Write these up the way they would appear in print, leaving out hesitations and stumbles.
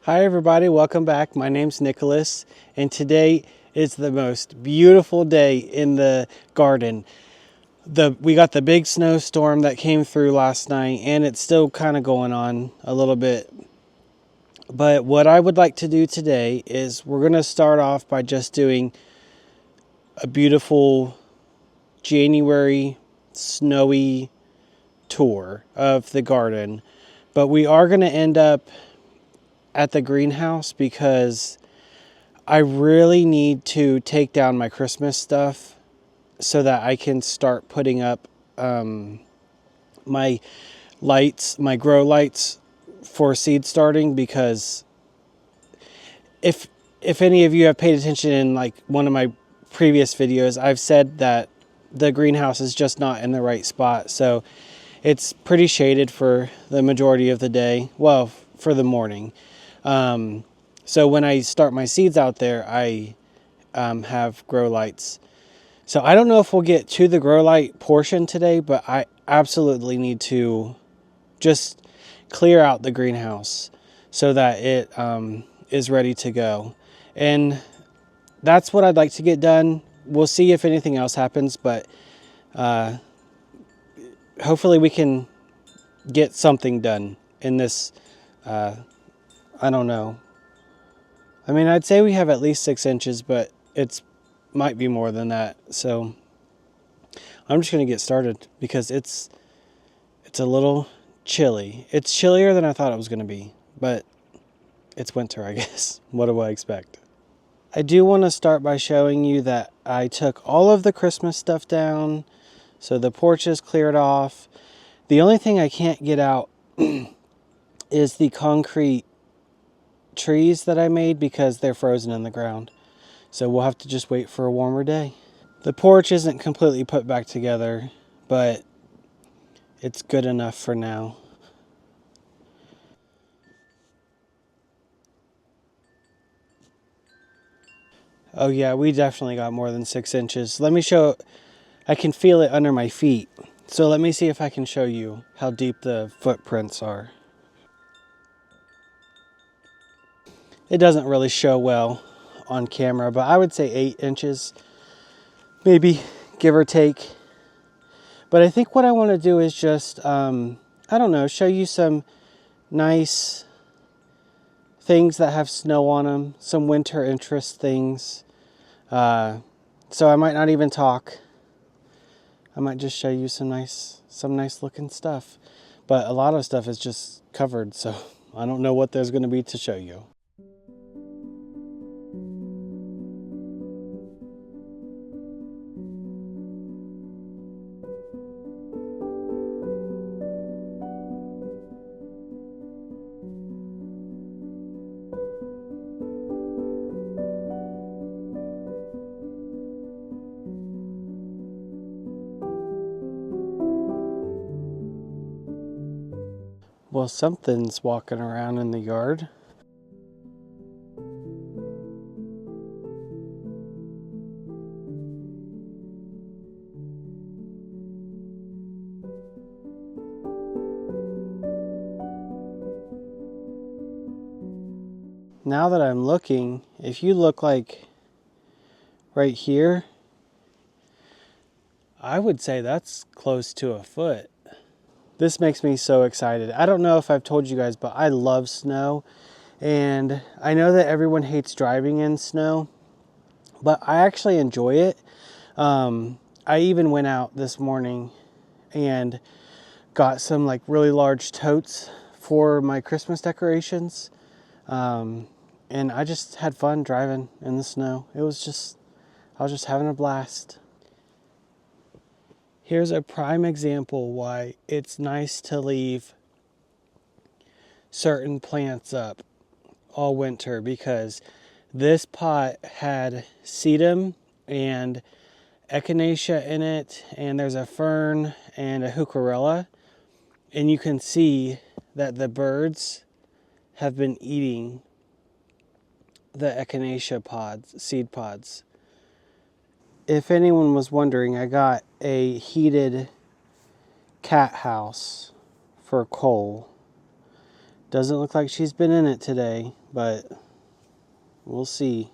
Hi everybody, welcome back. My name's Nicholas, and today is the most beautiful day in the garden. We got the big snowstorm that came through last night, and it's still kind of going on a little bit. But what I would like to do today is we're going to start off by just doing a beautiful January snowy tour of the garden. But we are going to end up at the greenhouse because I really need to take down my Christmas stuff so that I can start putting up my lights, my grow lights for seed starting, because if any of you have paid attention in like one of my previous videos, I've said that the greenhouse is just not in the right spot. So it's pretty shaded for the majority of the day. Well, for the morning. So when I start my seeds out there, I have grow lights. So I don't know if we'll get to the grow light portion today, but I absolutely need to just clear out the greenhouse so that it is ready to go. And that's what I'd like to get done. We'll see if anything else happens, but hopefully we can get something done in this. I don't know. I mean, I'd say we have at least 6 inches, but it's might be more than that. So I'm just going to get started because it's a little chilly. It's chillier than I thought it was going to be, but it's winter, I guess. What do I expect? I do want to start by showing you that I took all of the Christmas stuff down. So the porch is cleared off. The only thing I can't get out is the concrete trees that I made because they're frozen in the ground. So we'll have to just wait for a warmer day. The porch isn't completely put back together, but it's good enough for now. Oh yeah, we definitely got more than 6 inches. Let me show, I can feel it under my feet. So let me see if I can show you how deep the footprints are. It doesn't really show well on camera, but I would say 8 inches, maybe, give or take. But I think what I want to do is just, I don't know, show you some nice things that have snow on them, some winter interest things. So I might not even talk. I might just show you some nice looking stuff. But a lot of stuff is just covered, so I don't know what there's going to be to show you. Well, something's walking around in the yard. Now that I'm looking, if you look like right here, I would say that's close to a foot. This makes me so excited. I don't know if I've told you guys, but I love snow. And I know that everyone hates driving in snow, but I actually enjoy it. I even went out this morning and got some like really large totes for my Christmas decorations. And I just had fun driving in the snow. I was just having a blast. Here's a prime example why it's nice to leave certain plants up all winter, because this pot had sedum and echinacea in it, and there's a fern and a heucherella, and you can see that the birds have been eating the echinacea pods, seed pods. If anyone was wondering, I got a heated cat house for Cole. Doesn't look like she's been in it today, but we'll see.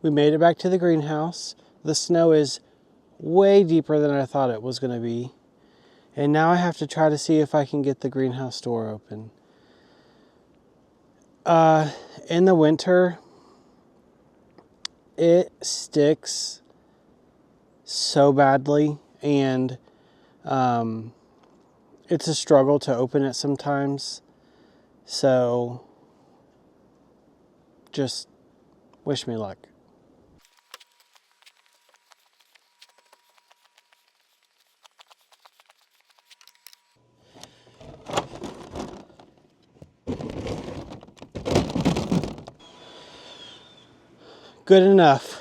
We made it back to the greenhouse. The snow is way deeper than I thought it was going to be. And now I have to try to see if I can get the greenhouse door open. In the winter, it sticks so badly, and it's a struggle to open it sometimes. So just wish me luck. Good enough.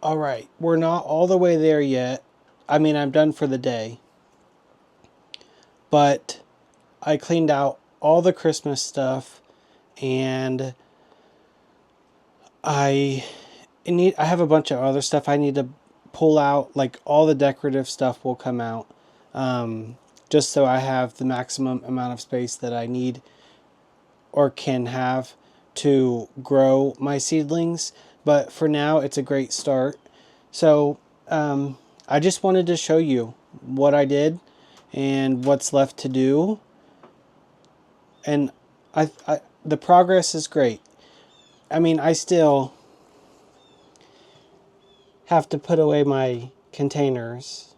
All right, we're not all the way there yet. I mean, I'm done for the day. But I cleaned out all the Christmas stuff, and I have a bunch of other stuff I need to pull out. Like, all the decorative stuff will come out, just so I have the maximum amount of space that I need or can have to grow my seedlings. But for now, it's a great start. So I just wanted to show you what I did and what's left to do. And the progress is great. I mean, I still have to put away my containers.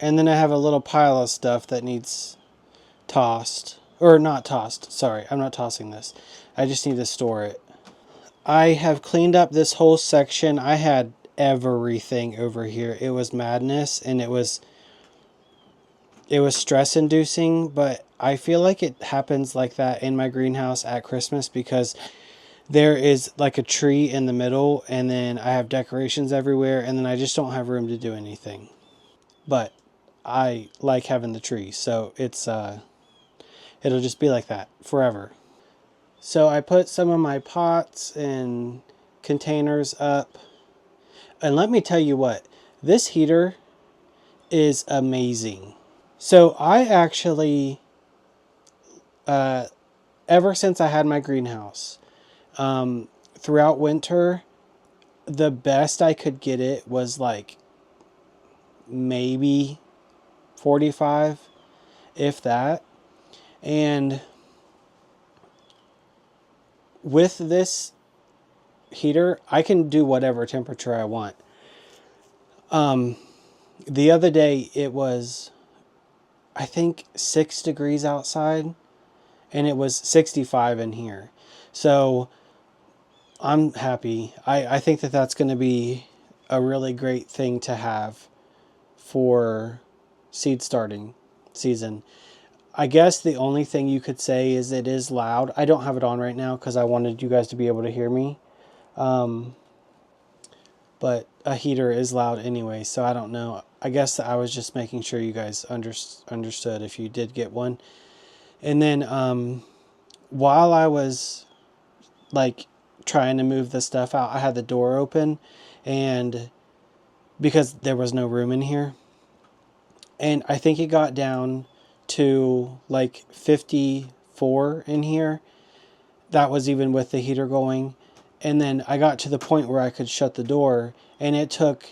And then I have a little pile of stuff that needs tossed. Or not tossed. Sorry, I'm not tossing this. I just need to store it. I have cleaned up this whole section. I had everything over here. It was madness, and it was stress inducing, but I feel like it happens like that in my greenhouse at Christmas because there is like a tree in the middle, and then I have decorations everywhere, and then I just don't have room to do anything. But I like having the tree, so it'll just be like that forever. So I put some of my pots and containers up. And let me tell you what, this heater is amazing. So I actually, ever since I had my greenhouse, throughout winter, the best I could get it was like maybe 45, if that. And with this heater, I can do whatever temperature I want. The other day it was, I think, 6 degrees outside, and it was 65 in here. So I'm happy. I think that that's going to be a really great thing to have for seed starting season. I guess the only thing you could say is it is loud. I don't have it on right now because I wanted you guys to be able to hear me. But a heater is loud anyway, so I don't know. I guess I was just making sure you guys understood if you did get one. And then while I was like trying to move the stuff out, I had the door open, and because there was no room in here, and I think it got down to like 54 in here. That was even with the heater going. And then I got to the point where I could shut the door, and it took,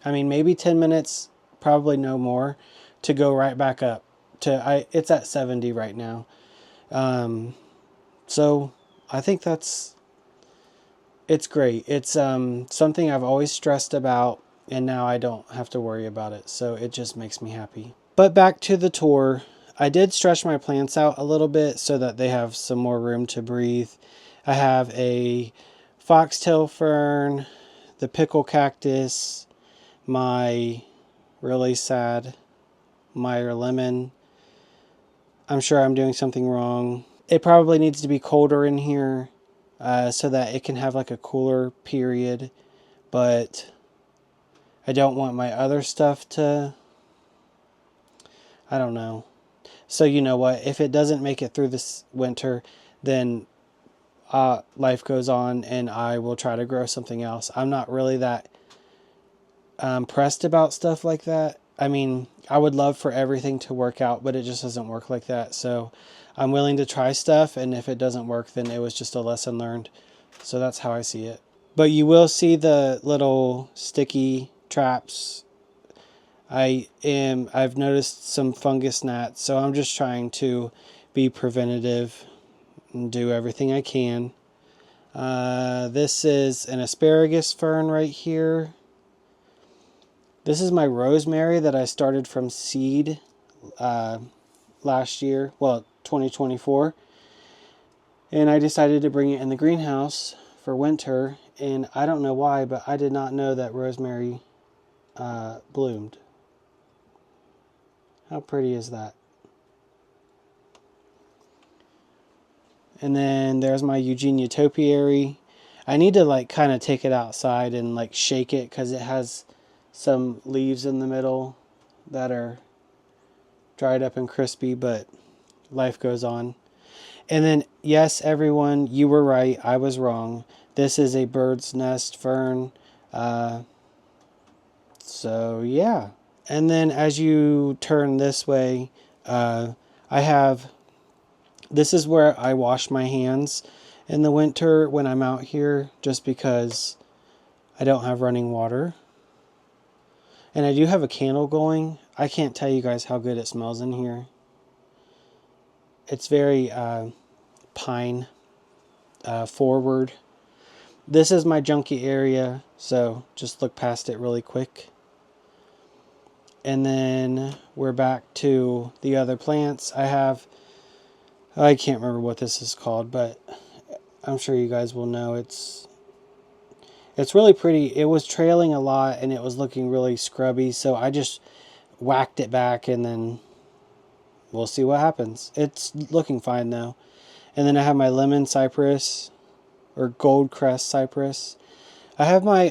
I mean, maybe 10 minutes, probably no more, to go right back up to, it's at 70 right now. So I think it's great. It's something I've always stressed about, and now I don't have to worry about it. So it just makes me happy. But back to the tour. I did stretch my plants out a little bit so that they have some more room to breathe. I have a foxtail fern, the pickle cactus, my really sad Meyer lemon. I'm sure I'm doing something wrong. It probably needs to be colder in here so that it can have like a cooler period. But I don't want my other stuff to, I don't know. So you know what? If it doesn't make it through this winter, then life goes on, and I will try to grow something else. I'm not really that pressed about stuff like that. I mean, I would love for everything to work out, but it just doesn't work like that. So I'm willing to try stuff, and if it doesn't work, then it was just a lesson learned. So that's how I see it. But you will see the little sticky traps. I've noticed some fungus gnats, so I'm just trying to be preventative and do everything I can. This is an asparagus fern right here. This is my rosemary that I started from seed last year, well, 2024. And I decided to bring it in the greenhouse for winter, and I don't know why, but I did not know that rosemary bloomed. How pretty is that? And then there's my Eugenia topiary. I need to like kind of take it outside and like shake it because it has some leaves in the middle that are dried up and crispy, but life goes on. And then, yes, everyone, you were right. I was wrong. This is a bird's nest fern. Uh, so, yeah. And then as you turn this way, I have, this is where I wash my hands in the winter when I'm out here, just because I don't have running water. And I do have a candle going. I can't tell you guys how good it smells in here. It's very pine forward. This is my junky area, so just look past it really quick. And then we're back to the other plants. I can't remember what this is called, but I'm sure you guys will know. It's really pretty. It was trailing a lot and it was looking really scrubby, so I just whacked it back and then we'll see what happens. It's looking fine though. And then I have my lemon cypress or gold crest cypress. I have my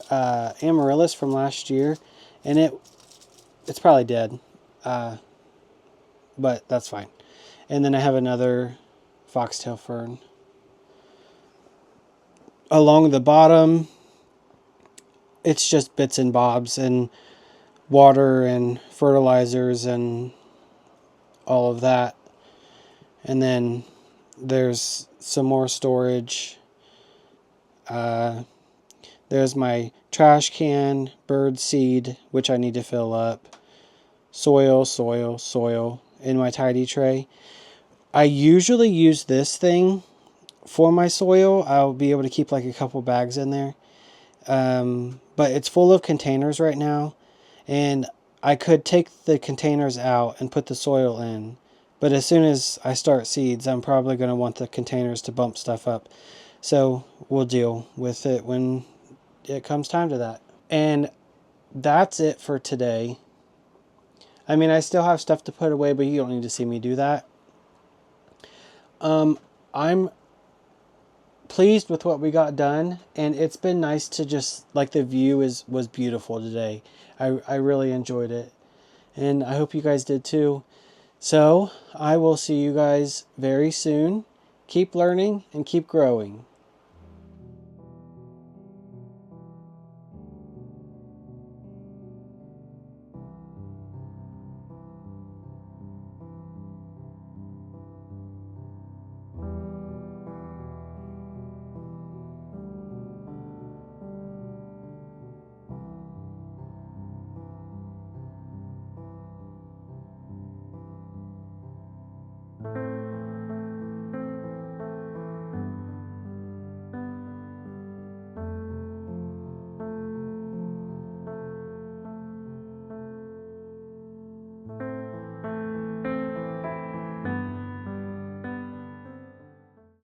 amaryllis from last year, and it's probably dead, but that's fine. And then I have another foxtail fern. Along the bottom, it's just bits and bobs and water and fertilizers and all of that. And then there's some more storage. There's my trash can, bird seed, which I need to fill up. Soil in my tidy tray. I usually use this thing for my soil. I'll be able to keep like a couple bags in there. But it's full of containers right now. And I could take the containers out and put the soil in. But as soon as I start seeds, I'm probably going to want the containers to bump stuff up. So we'll deal with it when it comes time to that. And that's it for today. I mean, I still have stuff to put away, but you don't need to see me do that. I'm pleased with what we got done, and it's been nice to just, like, the view was beautiful today. I really enjoyed it, and I hope you guys did too. So I will see you guys very soon. Keep learning and keep growing.